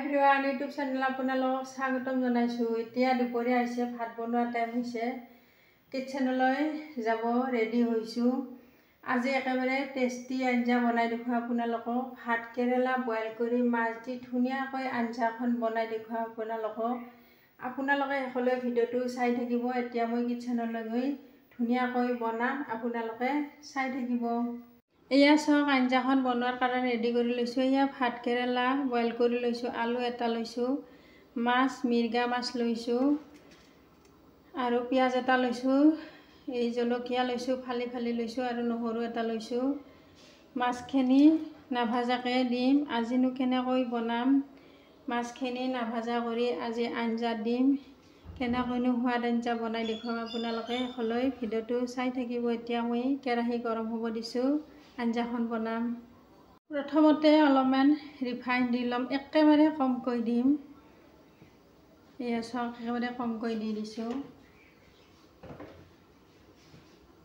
Everyone YouTube channel আপোনালোকক স্বাগতম জনাইছোঁ। এতিয়া দুপৰীয়া হৈছে, ভাত বনোৱা টাইম হৈছে। কিটচেনলৈ যাব ৰেডি হৈছোঁ। আজি একেবাৰে টেষ্টি আঞ্জা বনাই দেখুৱাওঁ আপোনালোকক। ভাত কেৰেলা বইল কৰি মাছ দি ধুনীয়াকৈ আঞ্জাখন বনাই দেখুৱাওঁ আপোনালোকক। আপোনালোকে শেষলৈ ভিডিঅ'টো চাই থাকিব। এতিয়া মই কিটচেনলৈ গৈ ধুনীয়াকৈ বনাম, আপোনালোকে চাই থাকিব। এয়া চাওক, আঞ্জাখন বনোৱাৰ কাৰণে ৰেডি কৰি লৈছোঁ। এয়া ভাত কেৰেলা বইল কৰি লৈছোঁ, আলু এটা লৈছোঁ, মাছ মিৰ্গা মাছ লৈছোঁ আৰু পিঁয়াজ এটা লৈছোঁ, এই জলকীয়া লৈছোঁ, ফালি ফালি লৈছোঁ আৰু নহৰু এটা লৈছোঁ। মাছখিনি নাভাজাকৈ দিম। আজিনো কেনেকৈ বনাম, মাছখিনি নাভাজা কৰি আজি আঞ্জা দিম। কেনেকৈনো সোৱাদ আঞ্জা বনাই দেখুৱাম, আপোনালোকে শেষলৈ ভিডিঅ'টো চাই থাকিব। এতিয়া মই কেৰাহী গৰম হ'ব দিছোঁ, আঞ্জাখন বনাম। প্ৰথমতে অলপমান ৰিফাইন দি ল'ম, একেবাৰে কমকৈ দিম। এয়া চাওক, একেবাৰে কমকৈ দি দিছোঁ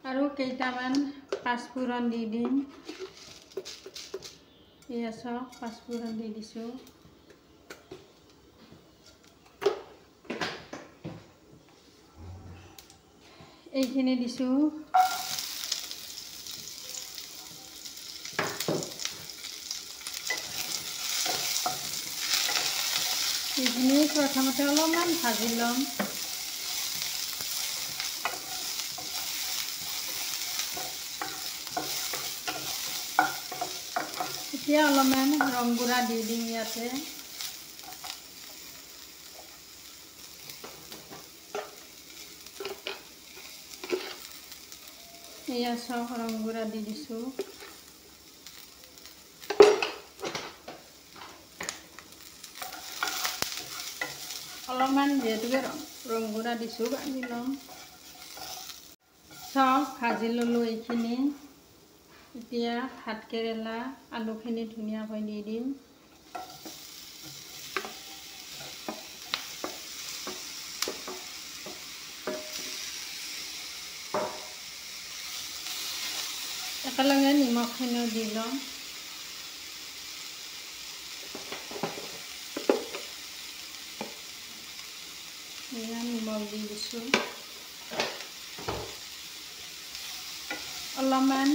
আৰু কেইটামান পাঁচফোৰণ দি দিম। এয়া চাওক, পাঁচফোৰণ দি দিছোঁ। এইখিনি দিছোঁ। এইখিনি প্ৰথমতে অলপমান ভাজি ল'ম। এতিয়া অলপমান ৰং গুড়া দি দিম ইয়াতে। এয়া চাওক, ৰং গুড়া দি দিছোঁ। অলপমান যিহেতুকে ৰং গুড়া দিছোঁ, ভাজি ল'ম। চাওক, ভাজি ল'লোঁ এইখিনি। এতিয়া ভাত কেৰেলা আলুখিনি ধুনীয়াকৈ দি দিম। একেলগে নিমখখিনিও দি ল'ম। এয়া নিমখ দি দিছোঁ। অলপমান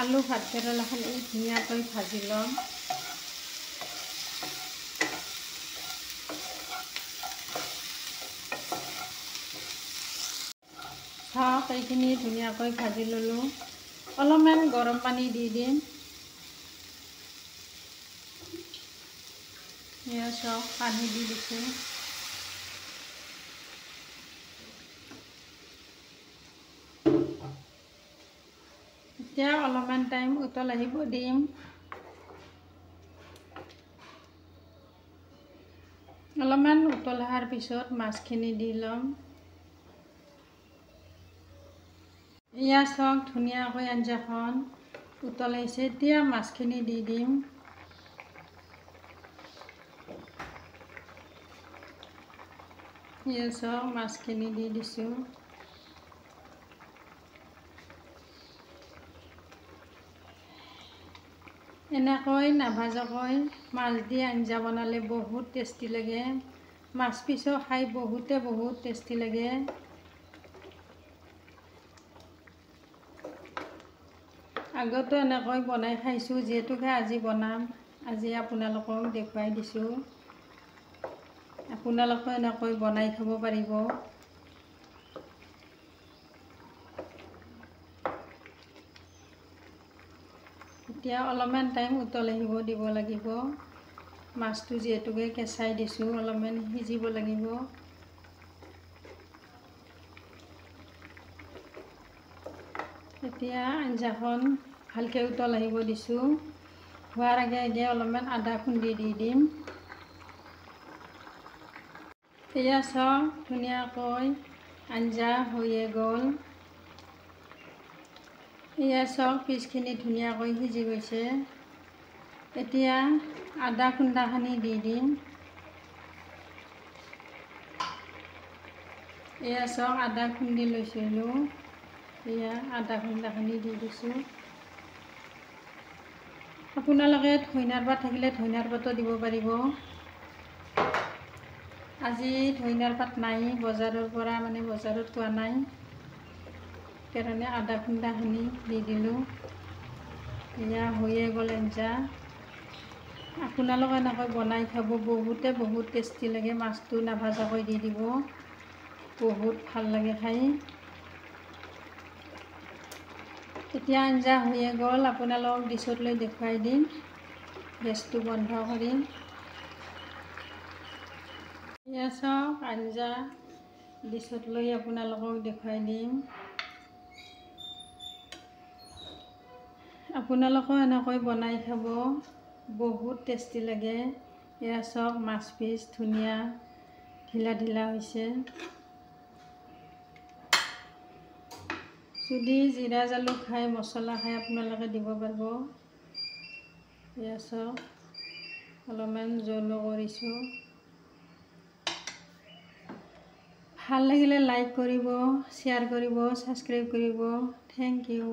আলু ভাত কেৰেলাখিনি ধুনীয়াকৈ ভাজি ল'ম। চাওক, এইখিনি ধুনীয়াকৈ ভাজি ল'লোঁ। অলপমান গৰম পানী দি দিম। এয়া চাওক, পানী দি দিছোঁ। এতিয়া অলপমান টাইম উতল আহিব দিম। অলপমান উতল অহাৰ পিছত মাছখিনি দি ল'ম। এয়া চাওক, ধুনীয়াকৈ আঞ্জাখন উতল আহিছে। এতিয়া মাছখিনি দি দিম। এয়া চাওক, মাছখিনি দি দিছোঁ। এনেকৈ নাভাজাকৈ মাছ দি আঞ্জা বনালে বহুত টেষ্টি লাগে। মাছ পিছো খাই বহুত টেষ্টি লাগে। আগতো এনেকৈ বনাই খাইছোঁ, যিহেতুকে আজি বনাম, আজি আপোনালোকক দেখুৱাই দিছোঁ। আপোনালোকে এনেকৈ বনাই খাব পাৰিব। এতিয়া অলপমান টাইম উতল আহিব দিব লাগিব। মাছটো যিহেতুকে কেঁচাই দিছোঁ, অলপমান সিজিব লাগিব। এতিয়া আঞ্জাখন ভালকৈ উতল আহিব দিছোঁ। হোৱাৰ আগে আগে অলপমান আদা খুন্দি দি দিম। এয়া চাওক, ধুনীয়াকৈ আঞ্জা হৈয়ে গ'ল। এয়া চাওক, পিচখিনি ধুনীয়াকৈ সিজি গৈছে। এতিয়া আদা খুন্দাখিনি দি দিম। এয়া চাওক, আদা খুন্দি লৈছিলোঁ। এয়া আদা খুন্দাখিনি দি দিছোঁ। আপোনালোকে ধনিয়াৰ পাত থাকিলে ধনিয়াৰ পাতো দিব পাৰিব। আজি ধনিয়াৰ পাত নাই, বজাৰৰ পৰা বজাৰত পোৱা নাই, সেইকাৰণে আদা খুন্দাখিনি দি দিলোঁ। এয়া হৈয়ে গ'ল আঞ্জা। আপোনালোকে এনেকৈ বনাই খাব, বহুত টেষ্টি লাগে। মাছটো নাভাজাকৈ দি দিব, বহুত ভাল লাগে খাই। এতিয়া আঞ্জা হৈয়ে গ'ল, আপোনালোকক ডিছত লৈ দেখুৱাই দিম। গেছটো বন্ধ কৰিম। এয়া চাওক আঞ্জা, ডিছত লৈ আপোনালোকক দেখুৱাই দিম। আপোনালোকেও এনেকৈ বনাই খাব, বহুত টেষ্টি লাগে। এয়া চাওক মাছ পিচ ধুনীয়া ঢিলা ঢিলা হৈছে। যদি জিৰা জালুক খাই, মছলা খাই আপোনালোকে দিব পাৰিব। এয়া চাওক অলপমান জোলো কৰিছোঁ। ভাল লাগিলে লাইক কৰিব, শ্বেয়াৰ কৰিব, ছাবস্ক্ৰাইব কৰিব। Thank U.